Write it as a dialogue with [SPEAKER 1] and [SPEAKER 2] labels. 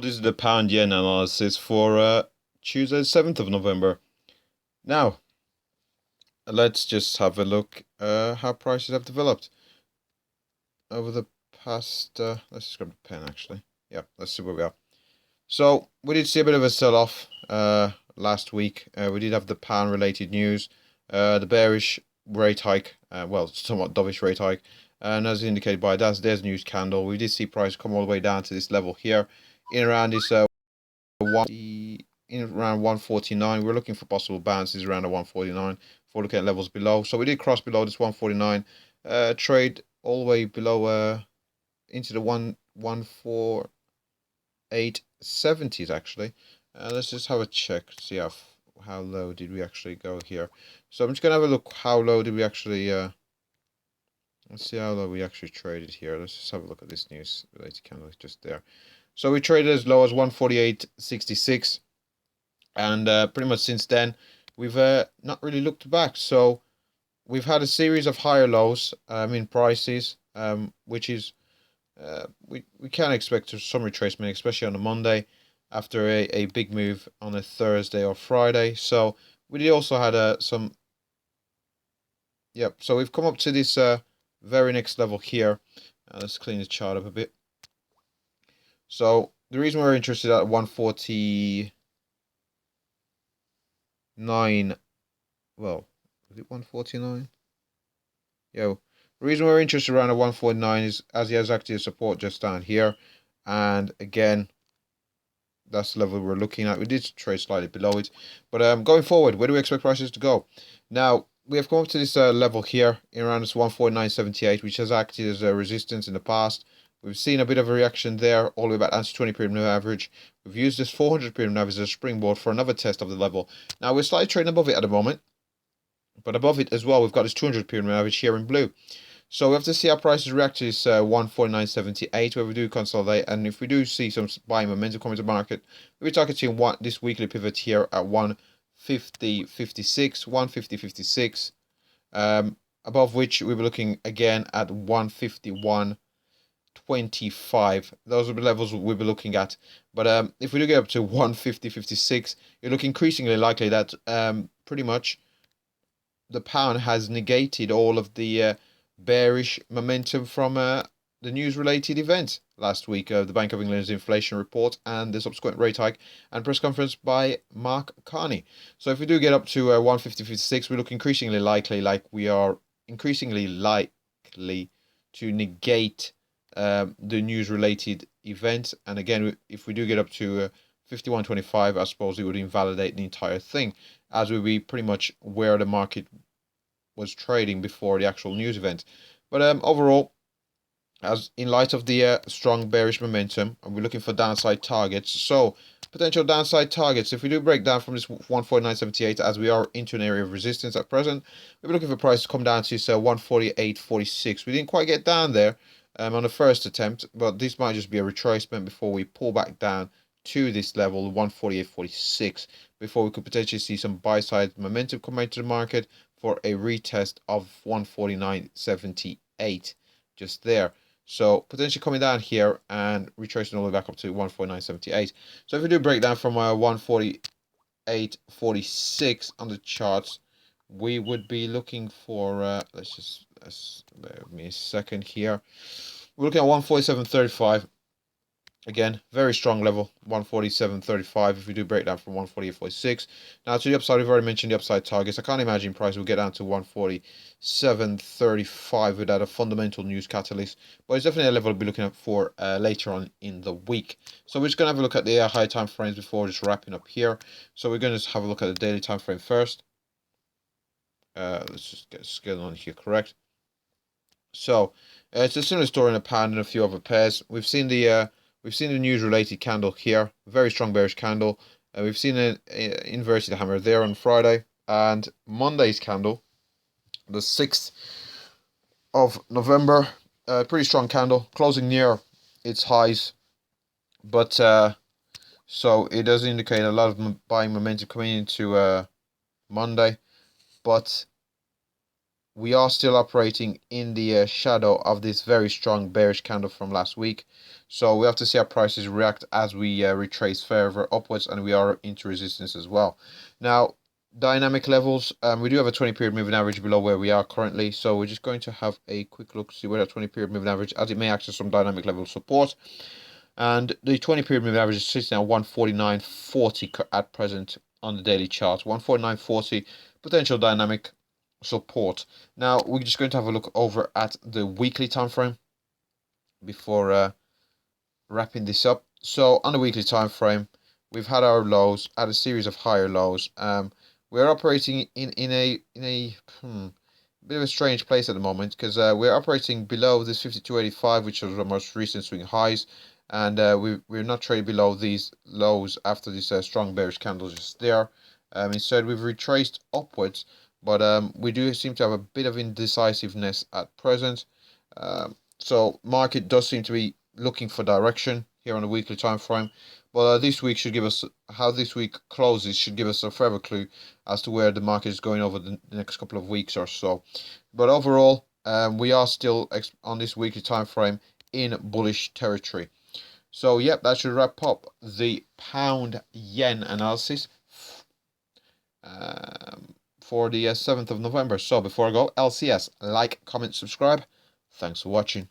[SPEAKER 1] this is the pound yen analysis for Tuesday, 7th of November. Now, let's just have a look how prices have developed over the past. Let's just grab the pen actually. Yeah, let's see where we are. So, we did see a bit of a sell off last week. We did have the pound related news, the bearish rate hike, well, somewhat dovish rate hike. And as indicated by that, there's news candle. We did see price come all the way down to this level here, in around this around 149. We're looking for possible bounces around the 149 for looking at levels below. So we did cross below this 149, trade all the way below into the 148.70s actually. Let's just have a check to see how low did we actually go here. So I'm just gonna have a look how low did we actually let's see how low we actually traded here. Let's just have a look at this news related candle just there. So we traded as low as 148.66, and pretty much since then we've not really looked back. So we've had a series of higher lows in prices, which is we can expect some retracement, especially on a Monday after a big move on a Thursday or Friday. So we also had some. Yep. So we've come up to this very next level here. Let's clean the chart up a bit. So the reason we're interested at 149, well, was it 149? Yeah, the reason we're interested around at 149 is as he has active support just down here, and again, that's the level we're looking at. We did trade slightly below it, but going forward, where do we expect prices to go? Now we have come up to this level here in around this 149.78, which has acted as a resistance in the past. We've seen a bit of a reaction there, all the way back down to 20 period moving average. We've used this 400 period average as a springboard for another test of the level. Now we're slightly trading above it at the moment, but above it as well, we've got this 200 period moving average here in blue. So we have to see how prices react to this 149.78, where we do consolidate, and if we do see some buying momentum coming to the market, we're targeting this weekly pivot here at 150.56, 150.56, above which we were looking again at 151.25. Those are the levels we'll be looking at. But if we do get up to 150.56, you look increasingly likely that pretty much the pound has negated all of the bearish momentum from the news-related events last week, the Bank of England's inflation report and the subsequent rate hike and press conference by Mark Carney. So if we do get up to 150.56, we look increasingly likely, to negate the news-related event. And again, if we do get up to 51.25, I suppose it would invalidate the entire thing, as would be pretty much where the market was trading before the actual news event. But overall, as in light of the strong bearish momentum, we're looking for downside targets. So potential downside targets, if we do break down from this 149.78, as we are into an area of resistance at present, we're looking for price to come down to 148.46. We didn't quite get down there on the first attempt, but this might just be a retracement before we pull back down to this level, 148.46, before we could potentially see some buy side momentum come into the market for a retest of 149.78 just there. So potentially coming down here and retracing all the way back up to 149.78. So if we do break down from 148.46 on the charts, we would be looking for let's bear with me a second here. We're looking at 147.35. Again, very strong level, 147.35 if we do break down from 148.46. Now to the upside, we've already mentioned the upside targets. I can't imagine price will get down to 147.35 without a fundamental news catalyst, but it's definitely a level we'll be looking at for later on in the week. So we're just going to have a look at the high time frames before just wrapping up here. So we're going to just have a look at the daily time frame first. Let's just get scale on here correct. So it's a similar story in a pound and a few other pairs. We've seen the news-related candle here, very strong bearish candle. We've seen an inverted hammer there on Friday, and Monday's candle, the 6th of November, pretty strong candle, closing near its highs, but so it does indicate a lot of buying momentum coming into Monday, but we are still operating in the shadow of this very strong bearish candle from last week. So we have to see how prices react as we retrace further upwards, and we are into resistance as well. Now, dynamic levels, we do have a 20-period moving average below where we are currently. So we're just going to have a quick look to see where that 20-period moving average, as it may access some dynamic level support. And the 20-period moving average is sitting at 149.40 at present on the daily chart. 149.40 potential dynamic support. Now we're just going to have a look over at the weekly time frame before wrapping this up. So on the weekly time frame, we've had our lows, had a series of higher lows. We're operating in a bit of a strange place at the moment, because we're operating below this 52.85, which was our most recent swing highs, and we're not trading below these lows after this strong bearish candle just there. Instead, we've retraced upwards, but we do seem to have a bit of indecisiveness at present. So market does seem to be looking for direction here on the weekly time frame, but this week should give us, how this week closes should give us a further clue as to where the market is going over the next couple of weeks or so. But overall, we are still on this weekly time frame in bullish territory. So yep, that should wrap up the pound yen analysis for the 7th of November. So before I go, LCS, like, comment, subscribe. Thanks for watching.